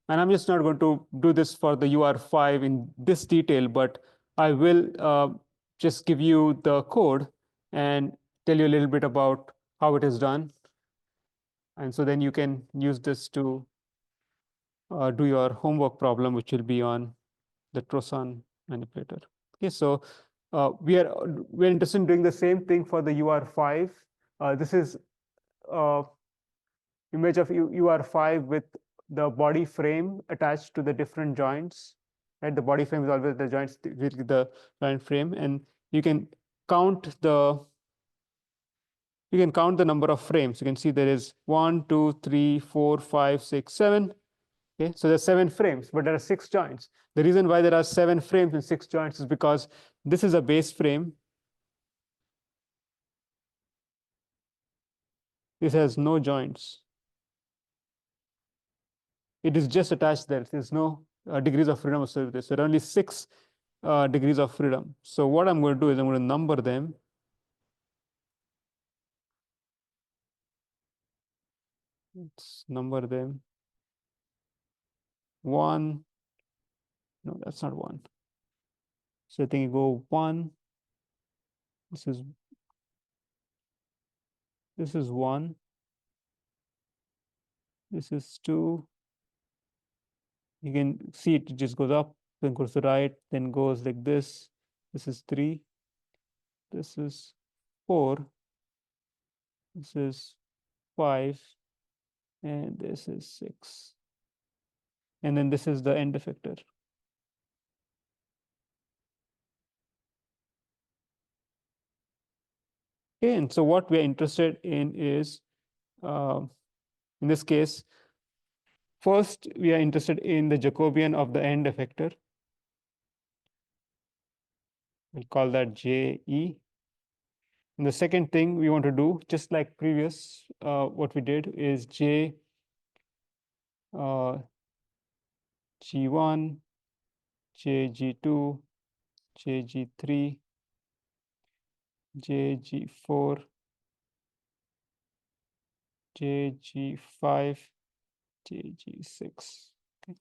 And I'm just not going to do this for the UR5 in this detail, but I will just give you the code and tell you a little bit about how it is done. And so then you can use this to do your homework problem, which will be on the Trosan manipulator. Okay, so we're interested in doing the same thing for the UR5. This is image of UR5 with the body frame attached to the different joints. Right, the body frame is always the joints with the joint frame, and you can count the number of frames. You can see there is 1, 2, 3, 4, 5, 6, 7. Okay, so there's 7 frames, but there are 6 joints. The reason why there are 7 frames and 6 joints is because this is a base frame. This has no joints. It is just attached there. There's no degrees of freedom associated with this. There are only 6 degrees of freedom. So what I'm going to do is I'm going to number them. Let's number them. 1. No, that's not 1. So I think you go 1. This is 1. This is 2. You can see it just goes up, then goes to the right, then goes like this. This is 3. This is 4. This is 5. And this is 6. And then this is the end effector. Okay, and so what we are interested in is, in this case, first we are interested in the Jacobian of the end effector. We'll call that JE. And the second thing we want to do, just like previous, what we did is J G1, JG2, JG3, JG4, JG5, JG6. Okay,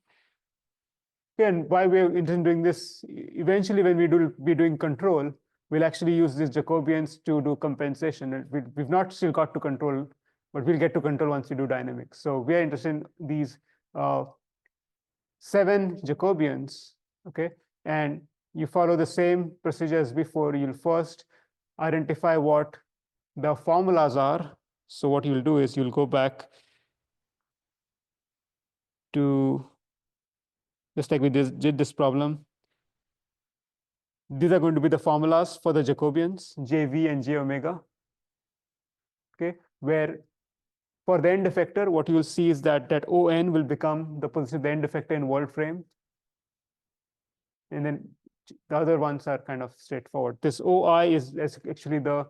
and why we're interested in doing this, eventually when we be doing control, we'll actually use these Jacobians to do compensation. We've not still got to control, but we'll get to control once we do dynamics. So we are interested in these 7 Jacobians, okay? And you follow the same procedure as before. You'll first identify what the formulas are. So what you'll do is you'll go back to, just like we did this problem. These are going to be the formulas for the Jacobians, JV and J omega. Okay, where for the end effector, what you will see is that ON will become the position of the end effector in world frame. And then the other ones are kind of straightforward. This OI is actually the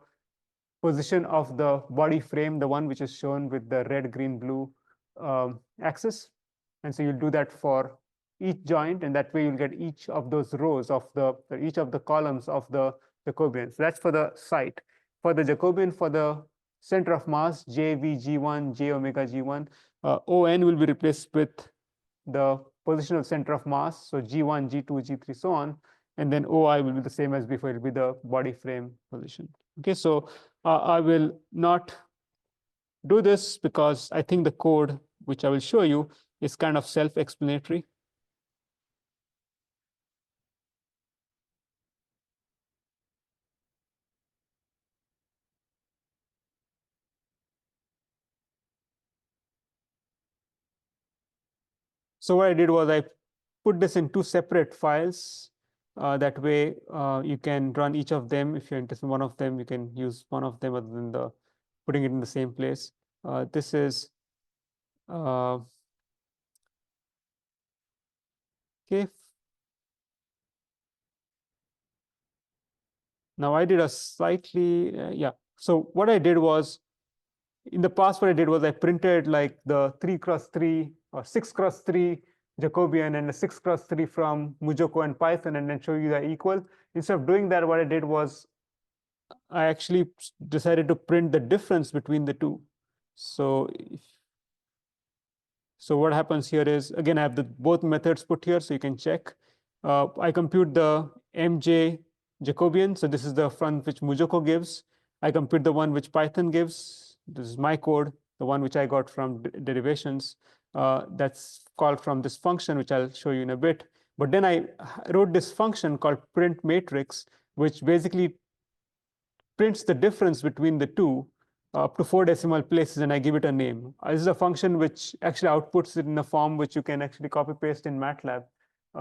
position of the body frame, the one which is shown with the red, green, blue axis. And so you'll do that for each joint, and that way you'll get each of those rows of each of the columns of the Jacobian. So that's for the site. For the Jacobian for the center of mass, JVG1, J omega G1, ON will be replaced with the position of center of mass, so G1, G2, G3, so on, and then OI will be the same as before. It will be the body frame position. Okay, so I will not do this because I think the code which I will show you is kind of self-explanatory. So what I did was I put this in 2 separate files. That way you can run each of them. If you're interested in one of them, you can use one of them other than putting it in the same place. This is okay. Now I did a slightly, yeah. So what I did was, in the past, what I did was I printed like the 3x3 or 6x3 Jacobian and a 6x3 from MuJoCo and Python, and then show you they're equal. Instead of doing that, what I did was I actually decided to print the difference between the two. So So what happens here is, again, I have both methods put here, so you can check. I compute the MJ Jacobian. So this is the one which MuJoCo gives. I compute the one which Python gives. This is my code, the one which I got from derivations. That's called from this function, which I'll show you in a bit. But then I wrote this function called print matrix, which basically prints the difference between the two up to 4 decimal places, and I give it a name. This is a function which actually outputs it in a form which you can actually copy paste in MATLAB.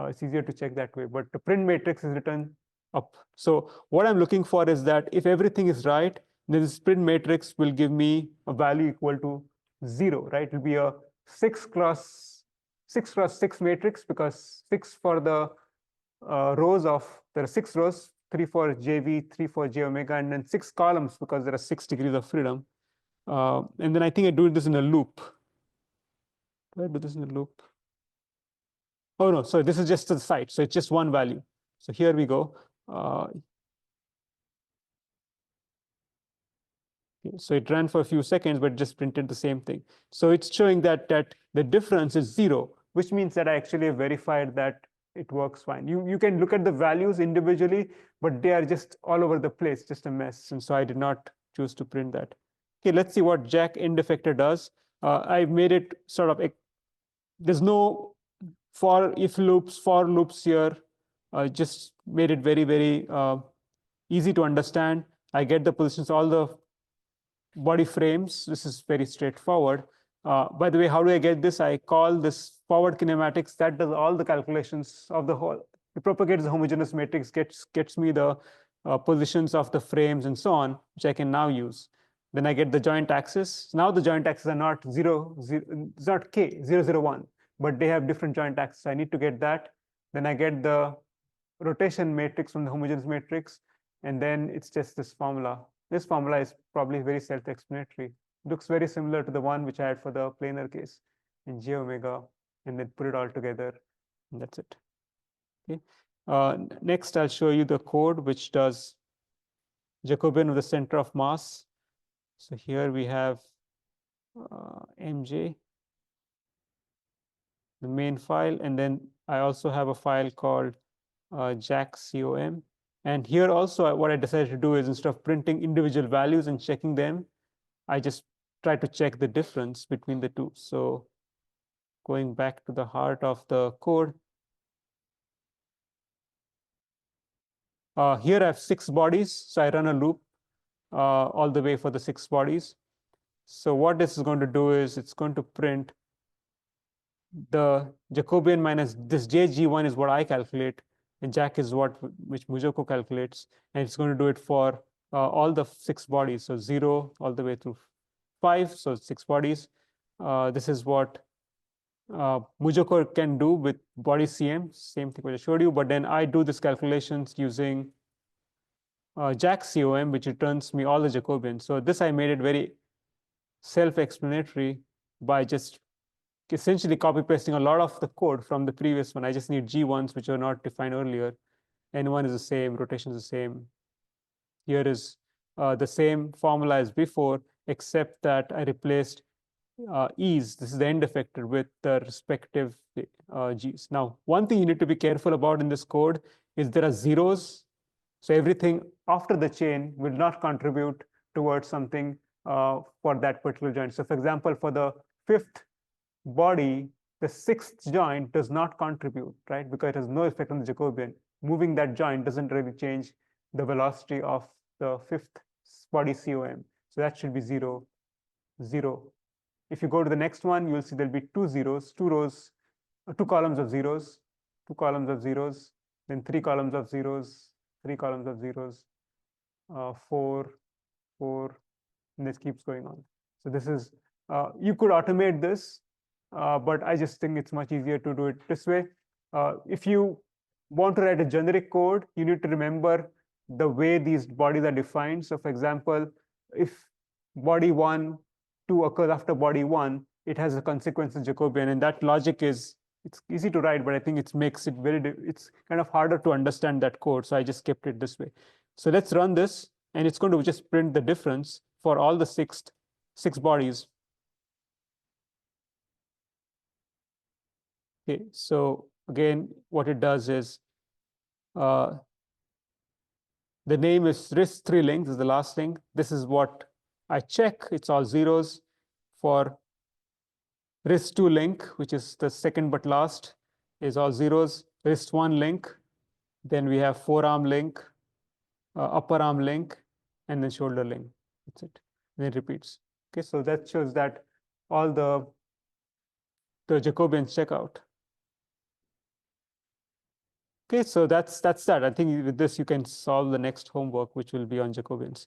It's easier to check that way, but the print matrix is written up. So what I'm looking for is that if everything is right, then this print matrix will give me a value equal to 0, right? It will be a 6 cross 6 matrix, because 6 for the rows of, there are 6 rows, 3 for JV, 3 for J omega, and then 6 columns because there are 6 degrees of freedom. And then I think I do this in a loop. Do I do this in a loop? Oh, no, so this is just the site. So it's just one value. So here we go. So it ran for a few seconds, but just printed the same thing. So it's showing that the difference is 0, which means that I actually have verified that it works fine. You can look at the values individually, but they are just all over the place, just a mess. And so I did not choose to print that. Okay, let's see what Jack end-effector does. I've made it sort of, there's no for loops here. Just made it very, very easy to understand. I get the positions, all the body frames. This is very straightforward. By the way, how do I get this? I call this forward kinematics. That does all the calculations of the whole. It propagates the homogeneous matrix, gets me the positions of the frames and so on, which I can now use. Then I get the joint axis. Now the joint axes are not 0, it's not k, 0, 0, 1, but they have different joint axes. I need to get that. Then I get the rotation matrix from the homogeneous matrix, and then it's just this formula. This formula is probably very self-explanatory. Looks very similar to the one which I had for the planar case in J omega, and then put it all together, and that's it. Okay. Next, I'll show you the code which does Jacobian with the center of mass. So here we have MJ, the main file, and then I also have a file called JAC-COM. And here also, what I decided to do is, instead of printing individual values and checking them, I just try to check the difference between the two. So going back to the heart of the code, here I have 6 bodies. So I run a loop all the way for the 6 bodies. So what this is going to do is, it's going to print the Jacobian minus this JG1 is what I calculate, and Jack is which MuJoCo calculates, and it's going to do it for all the 6 bodies. So 0 all the way through 5, so 6 bodies. This is what MuJoCo can do with body CM, same thing which I showed you, but then I do this calculations using JAC-COM, which returns me all the Jacobians. So this I made it very self-explanatory by just essentially copy pasting a lot of the code from the previous one. I just need G1s, which are not defined earlier. N1 is the same, rotation is the same. Here is the same formula as before, except that I replaced E's, this is the end effector, with the respective G's. Now, one thing you need to be careful about in this code is there are zeros. So everything after the chain will not contribute towards something for that particular joint. So for example, for the 5th body, the 6th joint does not contribute, right? Because it has no effect on the Jacobian. Moving that joint doesn't really change the velocity of the 5th body COM. So that should be 0, 0. If you go to the next one, you'll see there'll be 2 zeros, 2 rows, 2 columns of zeros, 2 columns of zeros, then 3 columns of zeros, 3 columns of zeros, 4, 4, and this keeps going on. So this is, you could automate this, but I just think it's much easier to do it this way. If you want to write a generic code, you need to remember the way these bodies are defined. So for example, if body 1, 2 occurs after body 1, it has a consequence in Jacobian, and that logic is, it's easy to write, but I think it makes it it's kind of harder to understand that code. So I just kept it this way. So let's run this, and it's going to just print the difference for all the 6 bodies. Okay, so again, what it does is the name is RIS3 link. This is the last link. This is what I check. It's all zeros. For RIS2 link, which is the second but last, is all zeros. RIS1 link. Then we have forearm link, upper arm link, and then shoulder link. That's it. And it repeats. Okay, so that shows that all the Jacobians check out. Okay, so that's that. I think with this you can solve the next homework, which will be on Jacobians.